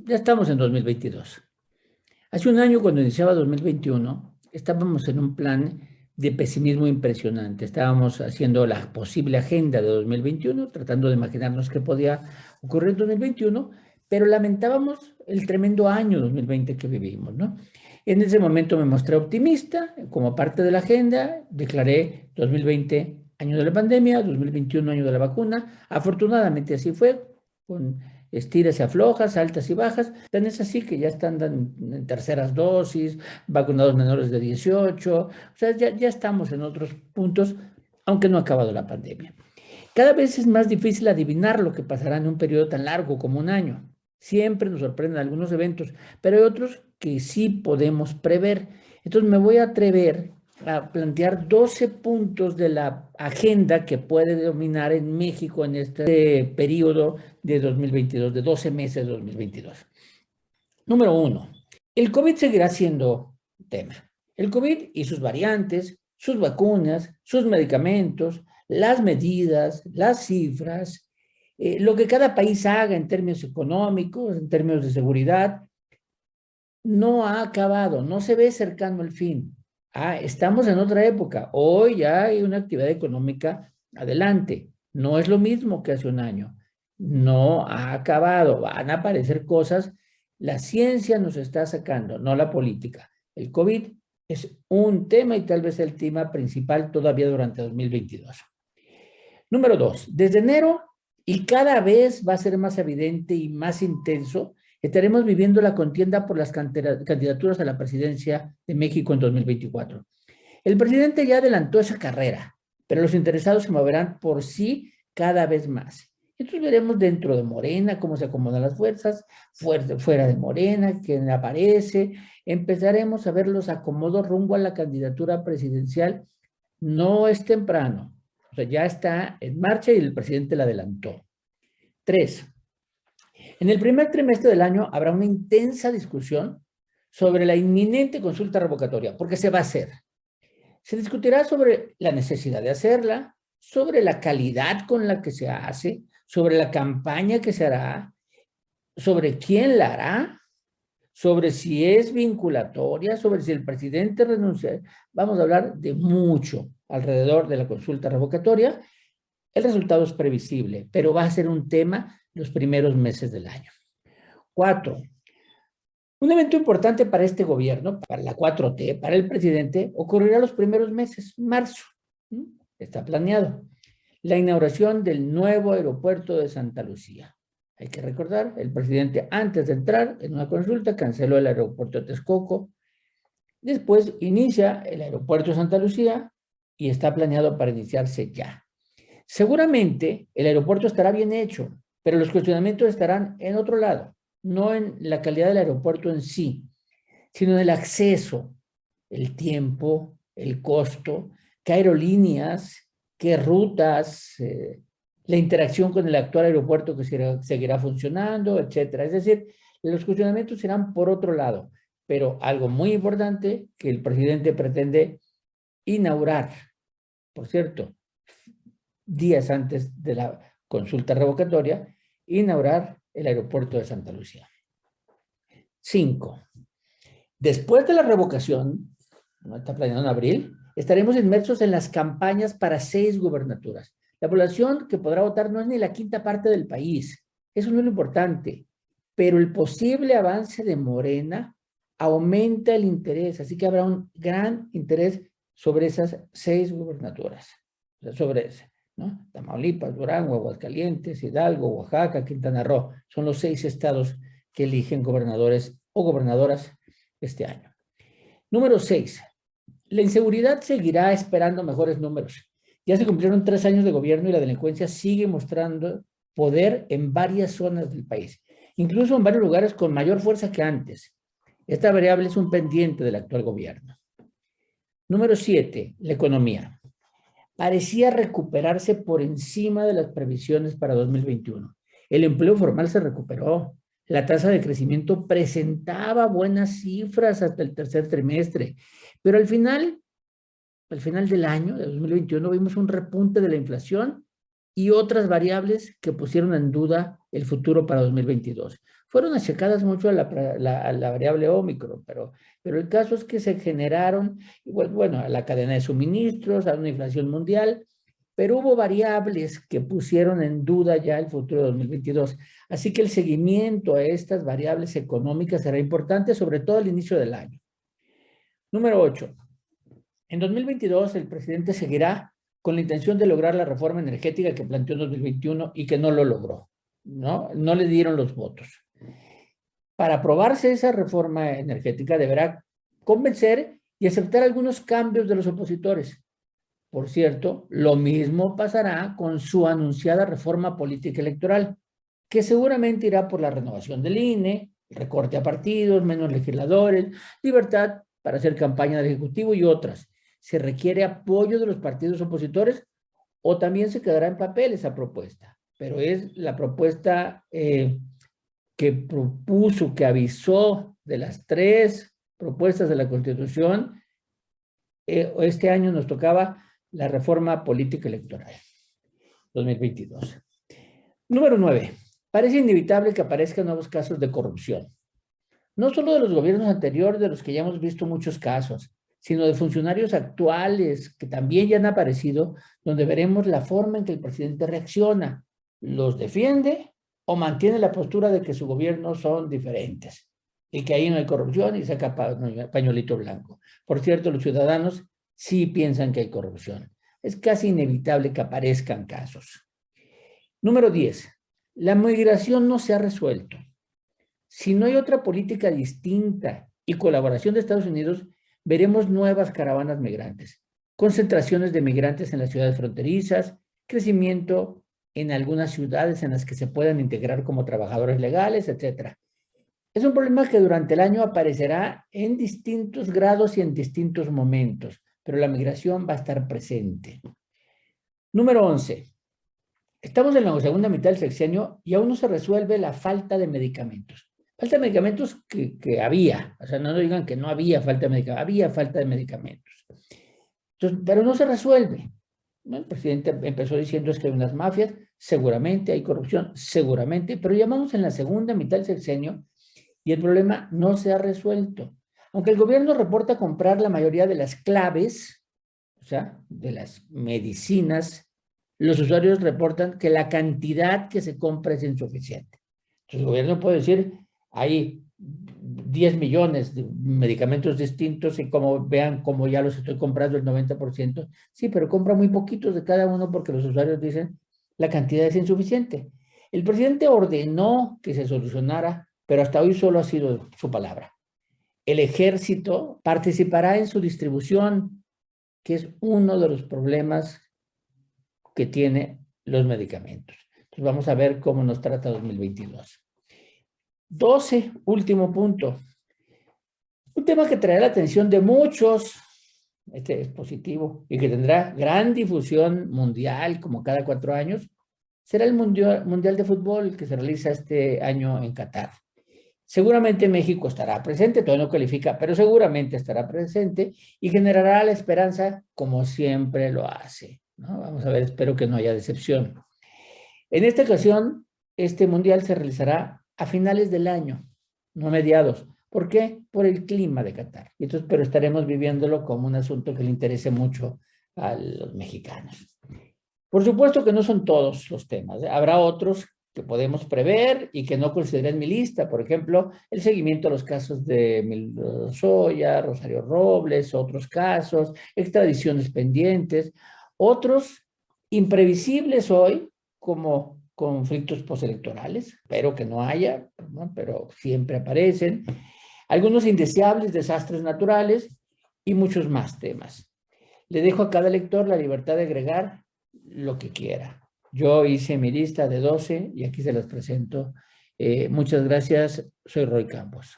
Ya estamos en 2022. Hace un año, cuando iniciaba 2021, estábamos en un plan de pesimismo impresionante. Estábamos haciendo la posible agenda de 2021, tratando de imaginarnos qué podía ocurrir en 2021, pero lamentábamos el tremendo año 2020 que vivimos, ¿no? En ese momento me mostré optimista, como parte de la agenda, declaré 2020 año de la pandemia, 2021 año de la vacuna. Afortunadamente así fue, con estiras y aflojas, altas y bajas. Tan es así que ya están en terceras dosis, vacunados menores de 18, o sea, ya estamos en otros puntos, aunque no ha acabado la pandemia. Cada vez es más difícil adivinar lo que pasará en un periodo tan largo como un año. Siempre nos sorprenden algunos eventos, pero hay otros que sí podemos prever. Entonces me voy a atrever a plantear 12 puntos de la agenda que puede dominar en México en este periodo de 2022, de 12 meses de 2022. Número 1, el COVID seguirá siendo tema. El COVID y sus variantes, sus vacunas, sus medicamentos, las medidas, las cifras, lo que cada país haga en términos económicos, en términos de seguridad, no ha acabado, no se ve cercano el fin. Estamos en otra época. Hoy ya hay una actividad económica adelante. No es lo mismo que hace un año. No ha acabado. Van a aparecer cosas. La ciencia nos está sacando, no la política. El COVID es un tema y tal vez el tema principal todavía durante 2022. Número 2, desde enero y cada vez va a ser más evidente y más intenso, estaremos viviendo la contienda por las candidaturas a la presidencia de México en 2024. El presidente ya adelantó esa carrera, pero los interesados se moverán por sí cada vez más. Entonces veremos dentro de Morena cómo se acomodan las fuerzas, fuera de Morena, quién aparece. Empezaremos a ver los acomodos rumbo a la candidatura presidencial. No es temprano, o sea, ya está en marcha y el presidente la adelantó. 3. En el primer trimestre del año habrá una intensa discusión sobre la inminente consulta revocatoria, porque se va a hacer. Se discutirá sobre la necesidad de hacerla, sobre la calidad con la que se hace, sobre la campaña que se hará, sobre quién la hará, sobre si es vinculatoria, sobre si el presidente renuncia. Vamos a hablar de mucho alrededor de la consulta revocatoria. El resultado es previsible, pero va a ser un tema los primeros meses del año. 4. Un evento importante para este gobierno, para la 4T, para el presidente, ocurrirá los primeros meses, marzo. Está planeado. La inauguración del nuevo aeropuerto de Santa Lucía. Hay que recordar, el presidente antes de entrar en una consulta canceló el aeropuerto de Texcoco. Después inicia el aeropuerto de Santa Lucía y está planeado para iniciarse ya. Seguramente el aeropuerto estará bien hecho, pero los cuestionamientos estarán en otro lado, no en la calidad del aeropuerto en sí, sino en el acceso, el tiempo, el costo, qué aerolíneas, qué rutas, la interacción con el actual aeropuerto que seguirá funcionando, etcétera. Es decir, los cuestionamientos serán por otro lado, pero algo muy importante que el presidente pretende inaugurar, por cierto, días antes de la consulta revocatoria, inaugurar el aeropuerto de Santa Lucía. 5. Después de la revocación, ¿no? Está planeado en abril, estaremos inmersos en las campañas para 6 gubernaturas. La población que podrá votar no es ni la quinta parte del país. Eso no es lo importante. Pero el posible avance de Morena aumenta el interés. Así que habrá un gran interés sobre esas 6 gubernaturas. O sea, sobre ese, ¿no? Tamaulipas, Durango, Aguascalientes, Hidalgo, Oaxaca, Quintana Roo. Son los 6 estados que eligen gobernadores o gobernadoras este año. Número 6. La inseguridad seguirá esperando mejores números. Ya se cumplieron 3 años de gobierno y la delincuencia sigue mostrando poder en varias zonas del país, incluso en varios lugares con mayor fuerza que antes. Esta variable es un pendiente del actual gobierno. Número 7. La economía. Parecía recuperarse por encima de las previsiones para 2021. El empleo formal se recuperó. La tasa de crecimiento presentaba buenas cifras hasta el tercer trimestre, pero al final del año, de 2021, vimos un repunte de la inflación y otras variables que pusieron en duda el futuro para 2022. fueron achacadas mucho a la variable Ómicron, pero el caso es que se generaron, bueno, a la cadena de suministros, a una inflación mundial, pero hubo variables que pusieron en duda ya el futuro de 2022. Así que el seguimiento a estas variables económicas será importante, sobre todo al inicio del año. Número 8. En 2022 el presidente seguirá con la intención de lograr la reforma energética que planteó en 2021 y que no lo logró, ¿no? No le dieron los votos. Para aprobarse esa reforma energética deberá convencer y aceptar algunos cambios de los opositores. Por cierto, lo mismo pasará con su anunciada reforma política electoral, que seguramente irá por la renovación del INE, recorte a partidos, menos legisladores, libertad para hacer campaña del Ejecutivo y otras. ¿Se requiere apoyo de los partidos opositores o también se quedará en papel esa propuesta? Pero es la propuesta que propuso, que avisó de las 3 propuestas de la Constitución. Este año nos tocaba la reforma política electoral 2022. Número 9. Parece inevitable que aparezcan nuevos casos de corrupción. No solo de los gobiernos anteriores, de los que ya hemos visto muchos casos, sino de funcionarios actuales que también ya han aparecido, donde veremos la forma en que el presidente reacciona. ¿Los defiende o mantiene la postura de que su gobierno son diferentes y que ahí no hay corrupción y saca pañuelito blanco? Por cierto, los ciudadanos sí piensan que hay corrupción. Es casi inevitable que aparezcan casos. Número 10. La migración no se ha resuelto. Si no hay otra política distinta y colaboración de Estados Unidos, veremos nuevas caravanas migrantes, concentraciones de migrantes en las ciudades fronterizas, crecimiento en algunas ciudades en las que se puedan integrar como trabajadores legales, etc. Es un problema que durante el año aparecerá en distintos grados y en distintos momentos, pero la migración va a estar presente. Número 11. Estamos en la segunda mitad del sexenio y aún no se resuelve la falta de medicamentos. Falta de medicamentos que había, o sea, no digan que no había falta de medicamentos, había falta de medicamentos. Entonces, pero no se resuelve, ¿no? El presidente empezó diciendo es que hay unas mafias, seguramente hay corrupción, seguramente, pero ya vamos en la segunda mitad del sexenio y el problema no se ha resuelto. Aunque el gobierno reporta comprar la mayoría de las claves, o sea, de las medicinas, los usuarios reportan que la cantidad que se compra es insuficiente. Entonces, el gobierno puede decir, hay 10 millones de medicamentos distintos y como vean, como ya los estoy comprando el 90%, sí, pero compra muy poquitos de cada uno porque los usuarios dicen, la cantidad es insuficiente. El presidente ordenó que se solucionara, pero hasta hoy solo ha sido su palabra. El ejército participará en su distribución, que es uno de los problemas que tiene los medicamentos. Entonces vamos a ver cómo nos trata 2022. 12, último punto. Un tema que traerá la atención de muchos, este es positivo, y que tendrá gran difusión mundial, como cada 4 años, será el Mundial de Fútbol que se realiza este año en Qatar. Seguramente México estará presente, todavía no califica, pero seguramente estará presente y generará la esperanza como siempre lo hace, ¿no? Vamos a ver, espero que no haya decepción. En esta ocasión, este mundial se realizará a finales del año, no a mediados. ¿Por qué? Por el clima de Qatar. Entonces, pero estaremos viviéndolo como un asunto que le interese mucho a los mexicanos. Por supuesto que no son todos los temas, ¿eh? Habrá otros que podemos prever y que no consideré en mi lista. Por ejemplo, el seguimiento a los casos de Emilio Lozoya, Rosario Robles, otros casos, extradiciones pendientes, otros imprevisibles hoy, como conflictos postelectorales, espero que no haya, ¿no? Pero siempre aparecen, algunos indeseables desastres naturales y muchos más temas. Le dejo a cada lector la libertad de agregar lo que quiera. Yo hice mi lista de 12 y aquí se las presento. Muchas gracias, soy Roy Campos.